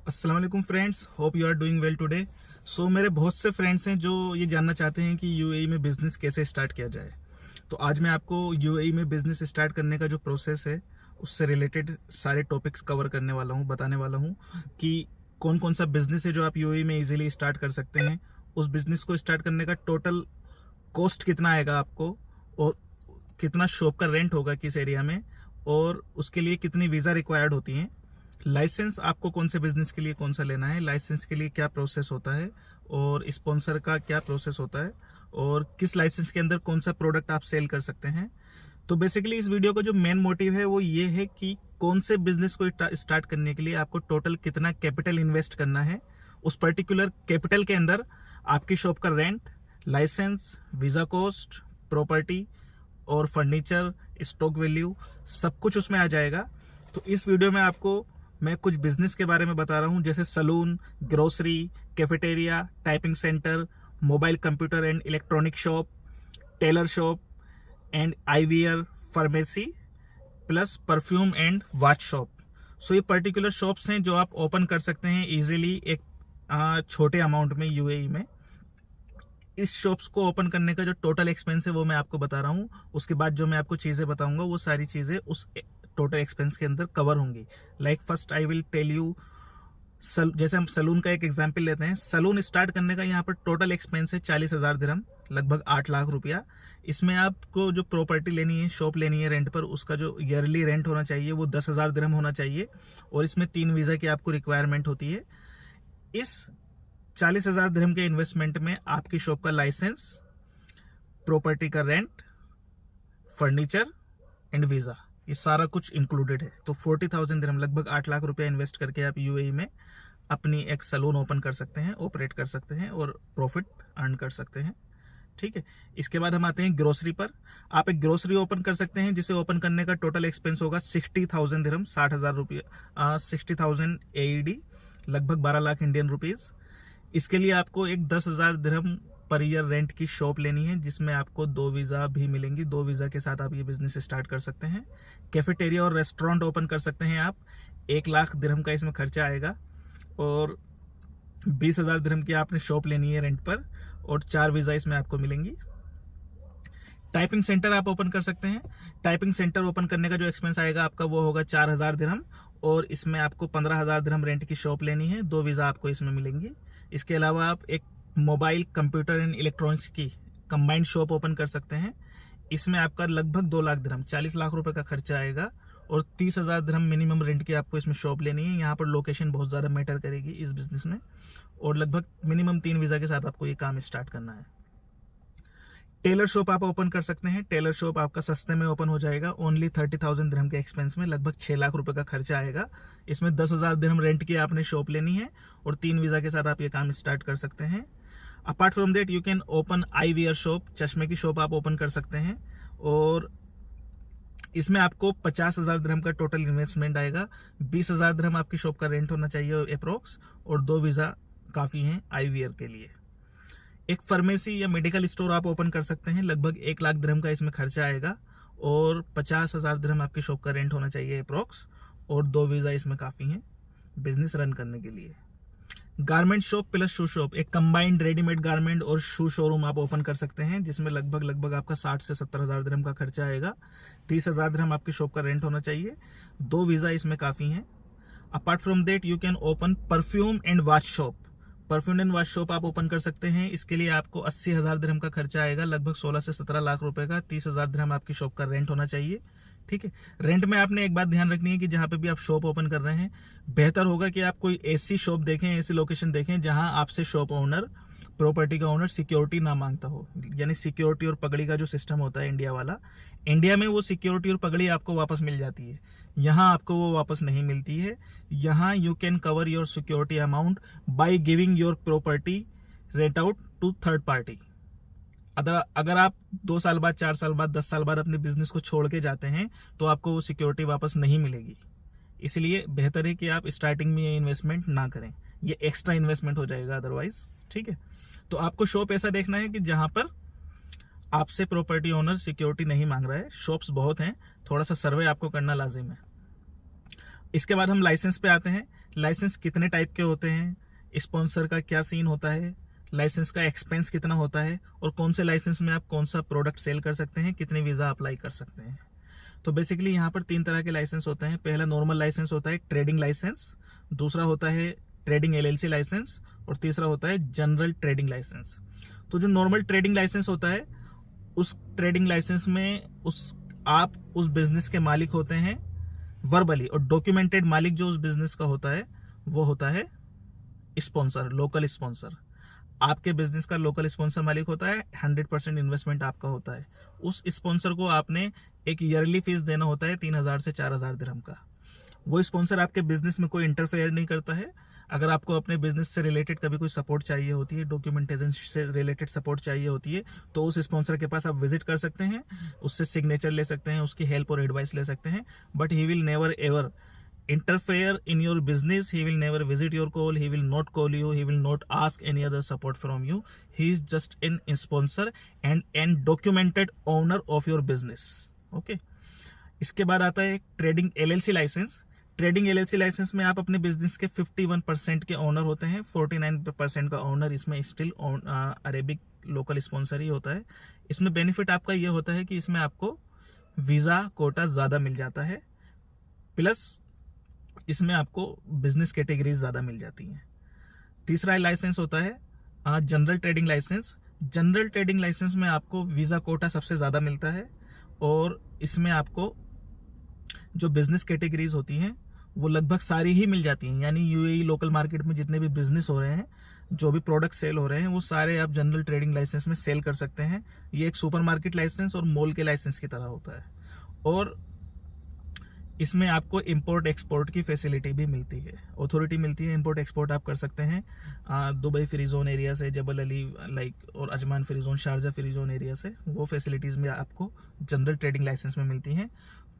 अस्सलाम वालेकुम friends, hope you are doing well today. So मेरे बहुत से फ्रेंड्स हैं जो ये जानना चाहते हैं कि यूएई में बिजनेस कैसे स्टार्ट किया जाए। तो आज मैं आपको यूएई में बिजनेस स्टार्ट करने का जो प्रोसेस है उससे रिलेटेड सारे टॉपिक्स कवर करने वाला हूँ, बताने वाला हूँ कि कौन कौन सा बिजनेस है जो आप यूएई में इजीली स्टार्ट कर सकते हैं। उस बिजनेस को स्टार्ट करने का टोटल कॉस्ट कितना आएगा आपको, और कितना शॉप का रेंट होगा किस एरिया में, और उसके लिए कितनी वीज़ा रिक्वायर्ड होती हैं। लाइसेंस आपको कौन से बिजनेस के लिए कौन सा लेना है, लाइसेंस के लिए क्या प्रोसेस होता है, और स्पॉन्सर का क्या प्रोसेस होता है, और किस लाइसेंस के अंदर कौन सा प्रोडक्ट आप सेल कर सकते हैं। तो बेसिकली इस वीडियो का जो मेन मोटिव है वो ये है कि कौन से बिजनेस को स्टार्ट करने के लिए आपको टोटल कितना कैपिटल इन्वेस्ट करना है, उस पर्टिकुलर कैपिटल के अंदर आपकी शॉप का rent, license, visa cost, property और फर्नीचर, स्टॉक वैल्यू, सब कुछ उसमें आ जाएगा। तो इस वीडियो में आपको मैं कुछ बिजनेस के बारे में बता रहा हूं, जैसे salon, grocery, cafeteria, typing centre, mobile computer and electronic shop, tailor shop and IVR, pharmacy, plus perfume and watch shop. So ये पर्टिकुलर शॉप्स हैं जो आप ओपन कर सकते हैं इजीली एक छोटे अमाउंट में यूएई में। इस शॉप्स को ओपन करने का जो टोटल एक्सपेंस है वो मैं आपको बता रहा हूँ। उसके बाद जो मैं आपको चीज़ें बताऊंगा वो सारी चीज़ें उस टोटल एक्सपेंस के अंदर कवर होंगी। Like first I will tell you, जैसे हम सलून का एक एग्जांपल लेते हैं। सलून स्टार्ट करने का यहाँ पर टोटल एक्सपेंस है 40,000 दिरहम, लगभग 8 लाख रुपया। इसमें आपको जो प्रॉपर्टी लेनी है, शॉप लेनी है रेंट पर, उसका जो ईयरली रेंट होना चाहिए वो 10,000 दिरहम होना चाहिए, और इसमें 3 वीज़ा की आपको रिक्वायरमेंट होती है। इस 40,000 दिरहम के इन्वेस्टमेंट में आपकी शॉप का लाइसेंस, प्रॉपर्टी का रेंट, फर्नीचर एंड वीज़ा, ये सारा कुछ इंक्लूडेड है। तो 40,000 दिरहम, लगभग 8 लाख रुपया इन्वेस्ट करके आप यूएई में अपनी एक सलून ओपन कर सकते हैं, ऑपरेट कर सकते हैं और प्रॉफिट अर्न कर सकते हैं। ठीक है, इसके बाद हम आते हैं ग्रोसरी पर। आप एक ग्रोसरी ओपन कर सकते हैं जिसे ओपन करने का टोटल एक्सपेंस होगा 60,000 दिरहम, 60,000 रुपया, 60,000 एईडी, लगभग 12 लाख इंडियन रुपीज़। इसके लिए आपको एक 10,000 दिरहम पर ईयर रेंट की शॉप लेनी है, जिसमें आपको 2 वीज़ा भी मिलेंगी। 2 वीज़ा के साथ आप ये बिजनेस स्टार्ट कर सकते हैं। कैफेटेरिया और रेस्टोरेंट ओपन कर सकते हैं आप। 1 लाख दिरहम का इसमें खर्चा आएगा, और 20,000 दिरहम की आपने शॉप लेनी है रेंट पर, और 4 वीज़ा इसमें आपको मिलेंगी। टाइपिंग सेंटर आप ओपन कर सकते हैं। टाइपिंग सेंटर ओपन करने का जो एक्सपेंस आएगा आपका वो होगा 4,000 दिरहम, और इसमें आपको 15,000 दिरहम रेंट की शॉप लेनी है। 2 वीज़ा आपको इसमें मिलेंगी। इसके अलावा आप एक मोबाइल कंप्यूटर एंड इलेक्ट्रॉनिक्स की कंबाइंड शॉप ओपन कर सकते हैं। इसमें आपका लगभग 2 लाख दिरहम, 40 लाख रुपए का खर्चा आएगा, और 30,000 दिरहम मिनिमम रेंट की आपको इसमें शॉप लेनी है। यहाँ पर लोकेशन बहुत ज़्यादा मैटर करेगी इस बिजनेस में, और लगभग मिनिमम 3 वीज़ा के साथ आपको ये काम स्टार्ट करना है। टेलर शॉप आप ओपन कर सकते हैं। टेलर शॉप आपका सस्ते में ओपन हो जाएगा, ओनली 30,000 दिरहम के एक्सपेंस में, लगभग 6 लाख रुपए का खर्चा आएगा। इसमें 10,000 दिरहम रेंट की आपने शॉप लेनी है, और 3 वीज़ा के साथ आप ये काम स्टार्ट कर सकते हैं। Apart from that you can open IVR shop, चश्मे की शॉप आप ओपन कर सकते हैं, और इसमें आपको 50,000 दिरहम का टोटल इन्वेस्टमेंट आएगा। 20,000 दिरहम आपकी शॉप का रेंट होना चाहिए अप्रोक्स, और 2 वीज़ा काफ़ी हैं आईवीआर के लिए। एक फार्मेसी या मेडिकल स्टोर आप ओपन कर सकते हैं। लगभग 1 लाख दिरहम का इसमें खर्चा आएगा, और 50,000 दिरहम आपकी शॉप का रेंट होना चाहिए अप्रोक्स, और 2 वीज़ा इसमें काफ़ी हैं बिजनेस रन करने के लिए। गारमेंट शॉप प्लस शू शॉप, एक कंबाइंड रेडीमेड गारमेंट और शू शोरूम आप ओपन कर सकते हैं, जिसमें लगभग आपका 60 से 70,000 दिरहम का खर्चा आएगा। 30,000 दिरहम आपकी शॉप का रेंट होना चाहिए। 2 वीज़ा इसमें काफ़ी हैं। Apart from that you can open perfume and watch shop. Perfume and watch shop आप ओपन कर सकते हैं। इसके लिए आपको 80,000 दिरहम का खर्चा आएगा, लगभग 16 से 17 लाख रुपए का। 30,000 दिरहम आपकी शॉप का रेंट होना चाहिए। ठीक है, रेंट में आपने एक बात ध्यान रखनी है कि जहां पे भी आप शॉप ओपन कर रहे हैं, बेहतर होगा कि आप कोई ऐसी शॉप देखें, ऐसी लोकेशन देखें जहां आपसे शॉप ओनर, प्रॉपर्टी का ओनर सिक्योरिटी ना मांगता हो। यानी सिक्योरिटी और पगड़ी का जो सिस्टम होता है इंडिया वाला, इंडिया में वो सिक्योरिटी और पगड़ी आपको वापस मिल जाती है, यहाँ आपको वो वापस नहीं मिलती है। यहाँ you can cover your security amount by giving your property rent out to third party. अगर आप 2 साल बाद, 4 साल बाद, 10 साल बाद अपने बिजनेस को छोड़ के जाते हैं तो आपको वो सिक्योरिटी वापस नहीं मिलेगी। इसलिए बेहतर है कि आप स्टार्टिंग में ये इन्वेस्टमेंट ना करें, ये एक्स्ट्रा इन्वेस्टमेंट हो जाएगा अदरवाइज। ठीक है, तो आपको शॉप ऐसा देखना है कि जहां पर आपसे प्रॉपर्टी ओनर सिक्योरिटी नहीं मांग रहा है। शॉप्स बहुत हैं, थोड़ा सा सर्वे आपको करना लाजिम है। इसके बाद हम लाइसेंस पे आते हैं। लाइसेंस कितने टाइप के होते हैं, स्पॉन्सर का क्या सीन होता है, लाइसेंस का एक्सपेंस कितना होता है, और कौन से लाइसेंस में आप कौन सा प्रोडक्ट सेल कर सकते हैं, कितने वीज़ा अप्लाई कर सकते हैं। तो बेसिकली यहाँ पर 3 तरह के लाइसेंस होते हैं। पहला नॉर्मल लाइसेंस होता है ट्रेडिंग लाइसेंस, दूसरा होता है ट्रेडिंग LLC लाइसेंस, और तीसरा होता है जनरल ट्रेडिंग लाइसेंस। तो जो नॉर्मल ट्रेडिंग लाइसेंस होता है, उस ट्रेडिंग लाइसेंस में आप उस बिजनेस के मालिक होते हैं वर्बली, और डॉक्यूमेंटेड मालिक जो उस बिजनेस का होता है वो होता है स्पॉन्सर, लोकल स्पॉन्सर। आपके बिजनेस का लोकल स्पॉन्सर मालिक होता है, 100% इन्वेस्टमेंट आपका होता है। उस स्पॉन्सर को आपने एक ईयरली फीस देना होता है 3,000 से 4,000 दिरहम का। वो स्पॉन्सर आपके बिजनेस में कोई इंटरफेयर नहीं करता है। अगर आपको अपने बिजनेस से रिलेटेड कभी कोई सपोर्ट चाहिए होती है, डॉक्यूमेंटेशन से रिलेटेड सपोर्ट चाहिए होती है, तो उस स्पॉन्सर के पास आप विजिट कर सकते हैं, उससे सिग्नेचर ले सकते हैं, उसकी हेल्प और एडवाइस ले सकते हैं। But he will never ever interfere in your business. He will never visit your call, he will not call you, he will not ask any other support from you. He is just an sponsor and documented owner of your business. Okay, इसके बाद आता है trading LLC license. Trading LLC license में आप अपने business के 51% के owner होते हैं, 49% का ओनर इसमें स्टिल अरेबिक लोकल स्पॉन्सर ही होता है। इसमें बेनिफिट आपका ये होता है कि इसमें आपको वीजा कोटा ज्यादा मिल जाता है, प्लस इसमें आपको बिजनेस कैटेगरीज ज्यादा मिल जाती हैं। तीसरा लाइसेंस होता है general trading license. General trading license में आपको वीजा कोटा सबसे ज्यादा मिलता है, और इसमें आपको जो बिजनेस कैटेगरीज होती हैं वो लगभग सारी ही मिल जाती हैं। यानी UAE लोकल मार्केट में जितने भी बिजनेस हो रहे हैं, जो भी प्रोडक्ट सेल हो रहे हैं, वो सारे आप जनरल ट्रेडिंग लाइसेंस में सेल कर सकते हैं। ये एक सुपरमार्केट लाइसेंस और मॉल के लाइसेंस की तरह होता है। और इसमें आपको इंपोर्ट एक्सपोर्ट की फैसिलिटी भी मिलती है, अथॉरिटी मिलती है। इंपोर्ट एक्सपोर्ट आप कर सकते हैं दुबई फ्री जोन एरिया से, जबल अली और Ajman free zone, Sharjah free zone area से। वो फैसिलिटीज में आपको जनरल ट्रेडिंग लाइसेंस में मिलती हैं।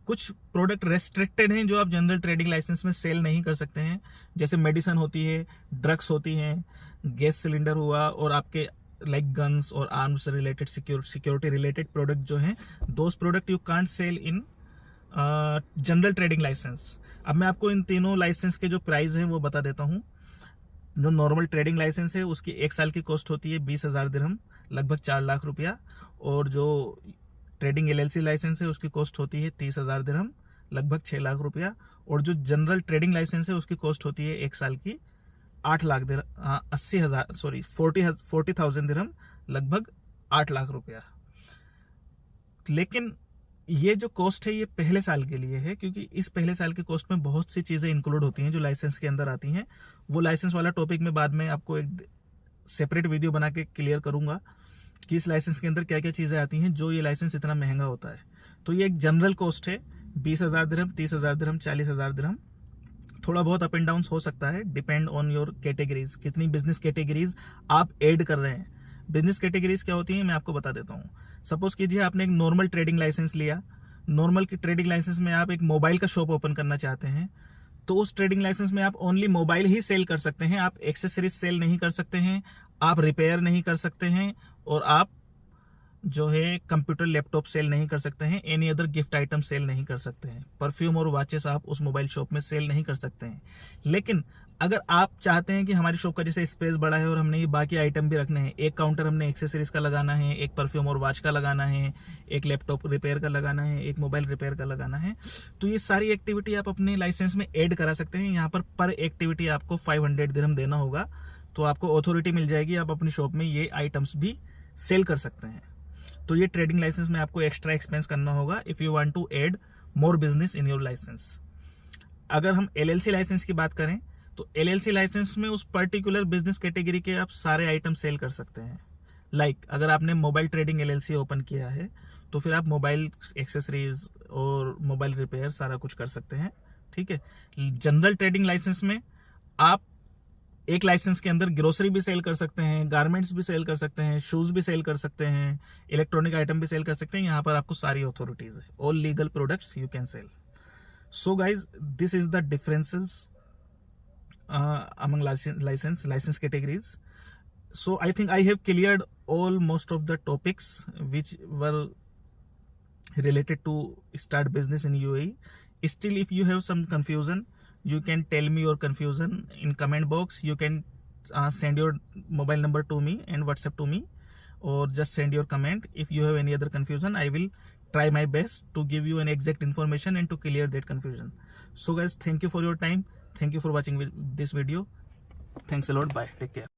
कुछ प्रोडक्ट रेस्ट्रिक्टेड हैं जो आप जनरल ट्रेडिंग लाइसेंस में सेल नहीं कर सकते हैं, जैसे मेडिसिन होती है, ड्रग्स होती हैं, गैस सिलेंडर हुआ, और आपके गन्स और arms related security related product जो हैं, those product you can't sell in general trading license. अब मैं आपको इन तीनों लाइसेंस के जो प्राइस हैं वो बता देता हूँ। जो नॉर्मल ट्रेडिंग लाइसेंस है उसकी 1 साल की कॉस्ट होती है 20,000 दिरहम, लगभग 4 लाख रुपया। और जो ट्रेडिंग LLC लाइसेंस है उसकी कॉस्ट होती है 30,000 दिरहम, लगभग 6 लाख रुपया। और जो जनरल ट्रेडिंग लाइसेंस है उसकी कॉस्ट होती है 1 साल की 8 लाख दिरहम, 40,000 दिरहम, लगभग 8 लाख रुपया। लेकिन ये जो कॉस्ट है ये पहले साल के लिए है, क्योंकि इस पहले साल की कॉस्ट में बहुत सी चीजें इंक्लूड होती हैं जो लाइसेंस के अंदर आती हैं। वो लाइसेंस वाला टॉपिक में बाद में आपको एक सेपरेट वीडियो बना के क्लियर करूंगा कि इस लाइसेंस के अंदर क्या क्या चीजें आती हैं जो ये लाइसेंस इतना महंगा होता है। तो ये एक जनरल कॉस्ट है, 20,000 दिरहम, 30,000 दिरहम, 40,000 दिरहम। थोड़ा बहुत अप एंड डाउन हो सकता है, डिपेंड ऑन योर कैटेगरीज, कितनी बिजनेस कैटेगरीज आप ऐड कर रहे हैं। बिजनेस कैटेगरीज क्या होती है मैं आपको बता देता हूँ। सपोज कीजिए आपने एक नॉर्मल ट्रेडिंग लाइसेंस लिया। नॉर्मल की ट्रेडिंग लाइसेंस में आप एक मोबाइल का शॉप ओपन करना चाहते हैं, तो उस ट्रेडिंग लाइसेंस में आप ओनली मोबाइल ही सेल कर सकते हैं। आप एक्सेसरीज सेल नहीं कर सकते हैं, आप रिपेयर नहीं कर सकते हैं, और आप जो है कंप्यूटर लैपटॉप सेल नहीं कर सकते हैं, any other gift item sell नहीं कर सकते हैं, परफ्यूम और वॉचेस आप उस मोबाइल शॉप में सेल नहीं कर सकते हैं। लेकिन अगर आप चाहते हैं कि हमारी शॉप का जैसे स्पेस बड़ा है और हमने ये बाकी आइटम भी रखने हैं, एक काउंटर हमने एक्सेसरीज का लगाना है, एक परफ्यूम और वॉच का लगाना है, एक लैपटॉप रिपेयर का लगाना है, एक मोबाइल रिपेयर का लगाना है, तो ये सारी एक्टिविटी आप अपने लाइसेंस में ऐड करा सकते हैं। यहाँ पर एक्टिविटी आपको 500 दिरहम देना होगा, तो आपको अथॉरिटी मिल जाएगी, आप अपनी शॉप में ये आइटम्स भी सेल कर सकते हैं। तो ये ट्रेडिंग लाइसेंस में आपको एक्स्ट्रा एक्सपेंस करना होगा if you want to add more business in your license. अगर हम LLC लाइसेंस की बात करें तो LLC लाइसेंस में उस पर्टिकुलर बिजनेस कैटेगरी के आप सारे आइटम सेल कर सकते हैं। अगर आपने मोबाइल ट्रेडिंग LLC ओपन किया है तो फिर आप मोबाइल एक्सेसरीज और मोबाइल रिपेयर सारा कुछ कर सकते हैं, ठीक है। जनरल ट्रेडिंग लाइसेंस में आप एक लाइसेंस के अंदर ग्रोसरी भी सेल कर सकते हैं, गारमेंट्स भी सेल कर सकते हैं, शूज भी सेल कर सकते हैं, इलेक्ट्रॉनिक आइटम भी सेल कर सकते हैं। यहाँ पर आपको सारी अथॉरिटीज है, all legal products you can sell. So guys, this is the differences among license categories. So I think I have cleared all most of the topics which were related to start business in UAE. Still if you have some confusion, you can tell me your confusion in comment box. You can send your mobile number to me and WhatsApp to me, or just send your comment. If you have any other confusion, I will try my best to give you an exact information and to clear that confusion. So guys, thank you for your time. Thank you for watching this video. Thanks a lot. Bye. Take care.